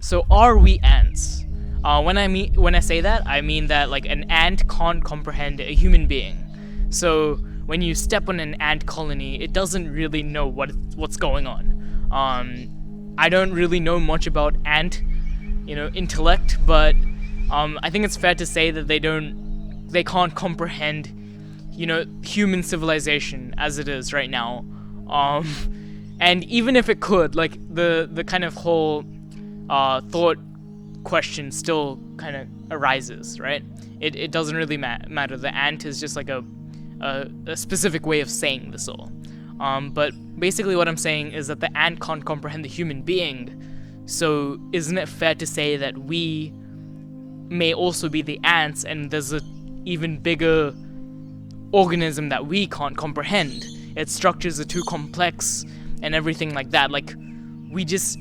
So are we ants? When I say that, I mean that like an ant can't comprehend a human being. So when you step on an ant colony, it doesn't really know what's going on. I don't really know much about ant, intellect, but I think it's fair to say that they can't comprehend, human civilization as it is right now. And even if it could, like the kind of whole thought question still kind of arises, right? It doesn't really matter. The ant is just like a specific way of saying this all. But basically what I'm saying is that the ant can't comprehend the human being, so isn't it fair to say that we may also be the ants and there's a even bigger organism that we can't comprehend? Its structures are too complex and everything like that. Like, we just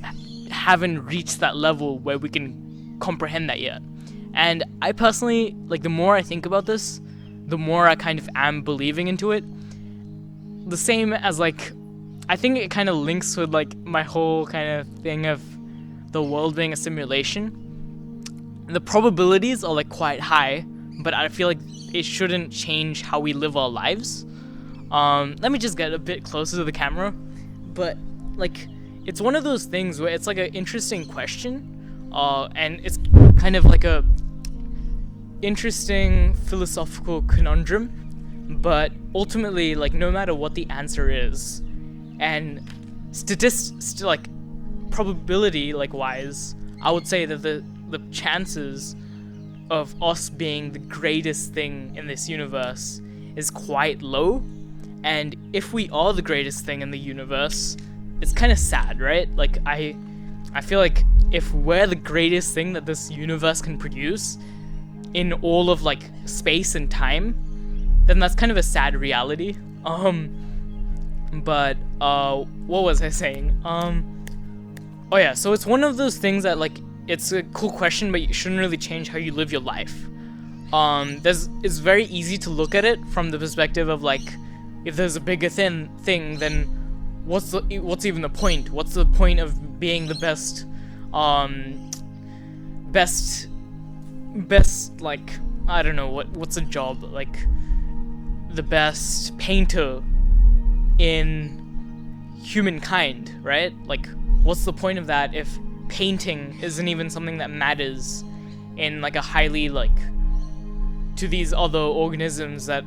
haven't reached that level where we can comprehend that yet. And I personally, like, the more I think about this, the more I kind of am believing into it. The same as, like, I think it kind of links with, like, my whole kind of thing of the world being a simulation. The probabilities are, like, quite high, but I feel like it shouldn't change how we live our lives. Let me just get a bit closer to the camera. But, like, it's one of those things where it's, like, an interesting question, and it's kind of like a interesting philosophical conundrum, but ultimately, like, no matter what the answer is, and like, probability, like, wise, I would say that the chances of us being the greatest thing in this universe is quite low. And if we are the greatest thing in the universe, it's kind of sad, right? Like, I feel like if we're the greatest thing that this universe can produce in all of, like, space and time, then that's kind of a sad reality. But what was I saying? Oh yeah, so it's one of those things that, like, it's a cool question, but you shouldn't really change how you live your life. It's very easy to look at it from the perspective of, like, if there's a bigger thing, then what's even the point? What's the point of being the best, like, I don't know, what's a job, like, the best painter in humankind, right? Like, what's the point of that if painting isn't even something that matters in, like, a highly, like, to these other organisms that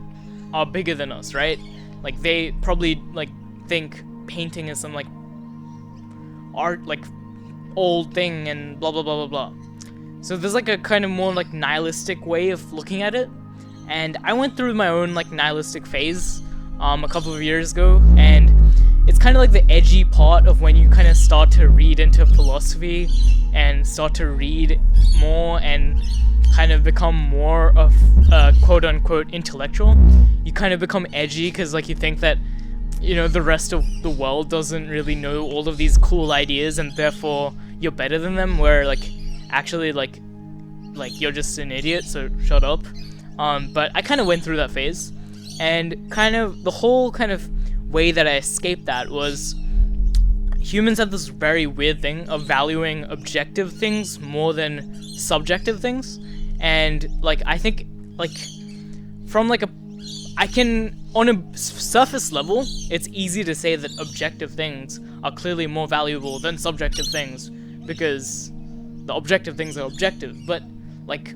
are bigger than us, right? Like, they probably, like, think painting is some, like, art, like, old thing and blah blah blah blah blah. So there's, like, a kind of more, like, nihilistic way of looking at it, and I went through my own, like, nihilistic phase a couple of years ago, and it's kind of like the edgy part of when you kind of start to read into philosophy and start to read more and kind of become more of quote-unquote intellectual. You kind of become edgy because, like, you think that, the rest of the world doesn't really know all of these cool ideas and therefore you're better than them, where, like, actually, like you're just an idiot, so shut up. But I kind of went through that phase, and kind of the whole kind of way that I escaped that was humans have this very weird thing of valuing objective things more than subjective things. And, like, I think, like, from, like, on a surface level, it's easy to say that objective things are clearly more valuable than subjective things, because the objective things are objective. But, like,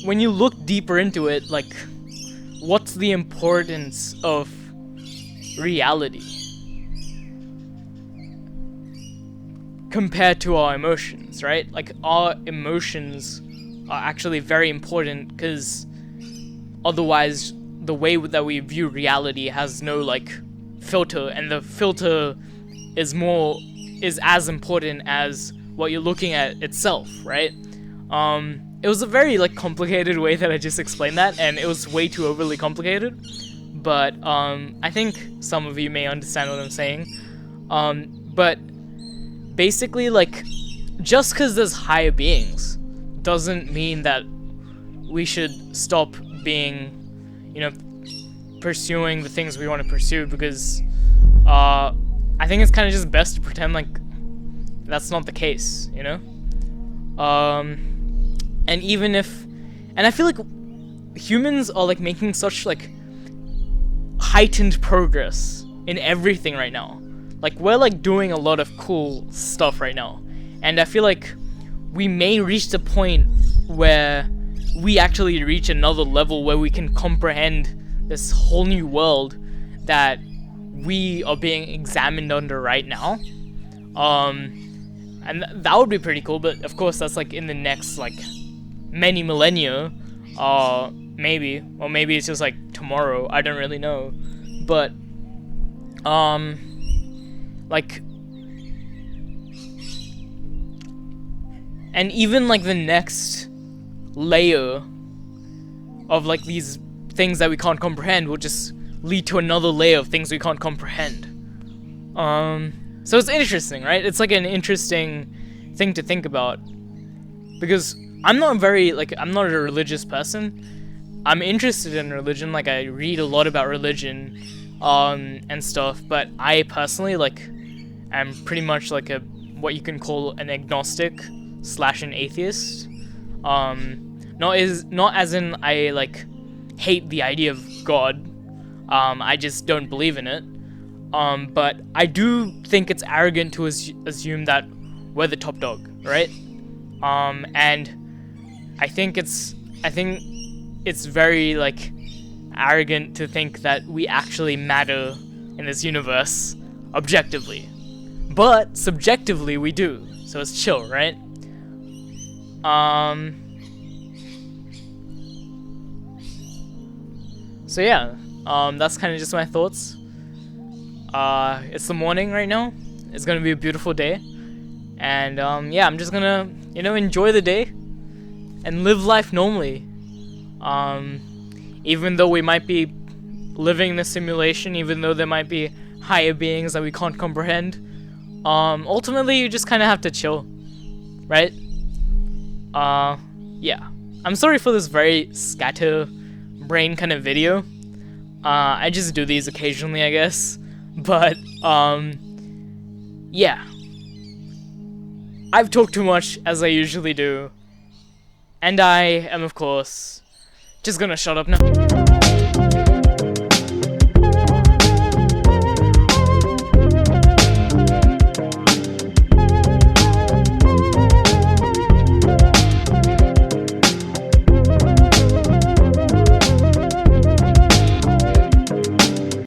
when you look deeper into it, like, what's the importance of reality compared to our emotions, right? Like, our emotions are actually very important, because otherwise the way that we view reality has no, like, filter, and the filter is as important as what you're looking at itself, right? It was a very, like, complicated way that I just explained that, and it was way too overly complicated, but I think some of you may understand what I'm saying. But basically, like, just because there's higher beings doesn't mean that we should stop being, pursuing the things we want to pursue, because I think it's kind of just best to pretend like that's not the case, you know? And even if, and I feel like humans are like making such like heightened progress in everything right now. Like we're like doing a lot of cool stuff right now, and I feel like we may reach the point where we actually reach another level where we can comprehend this whole new world that we are being examined under right now. And that would be pretty cool, but of course that's like in the next like many millennia, maybe, or maybe it's just like tomorrow, I don't really know. But like, and even like the next layer of like these things that we can't comprehend will just lead to another layer of things we can't comprehend. So it's interesting, right? It's like an interesting thing to think about, because I'm not a religious person. I'm interested in religion, like I read a lot about religion and stuff, but I personally like am pretty much like what you can call an agnostic / an atheist. Not as in I like hate the idea of God. I just don't believe in it. But I do think it's arrogant to assume that we're the top dog, right? And I think it's very like arrogant to think that we actually matter in this universe objectively, but subjectively we do. So it's chill, right? So yeah, that's kind of just my thoughts. It's the morning right now. It's gonna be a beautiful day, and yeah, I'm just gonna enjoy the day and live life normally. Even though we might be living in a simulation, even though there might be higher beings that we can't comprehend, ultimately you just kind of have to chill, right? Yeah. I'm sorry for this very scatterbrain kind of video. I just do these occasionally, I guess. But, yeah. I've talked too much, as I usually do. And I am, of course, just gonna shut up now.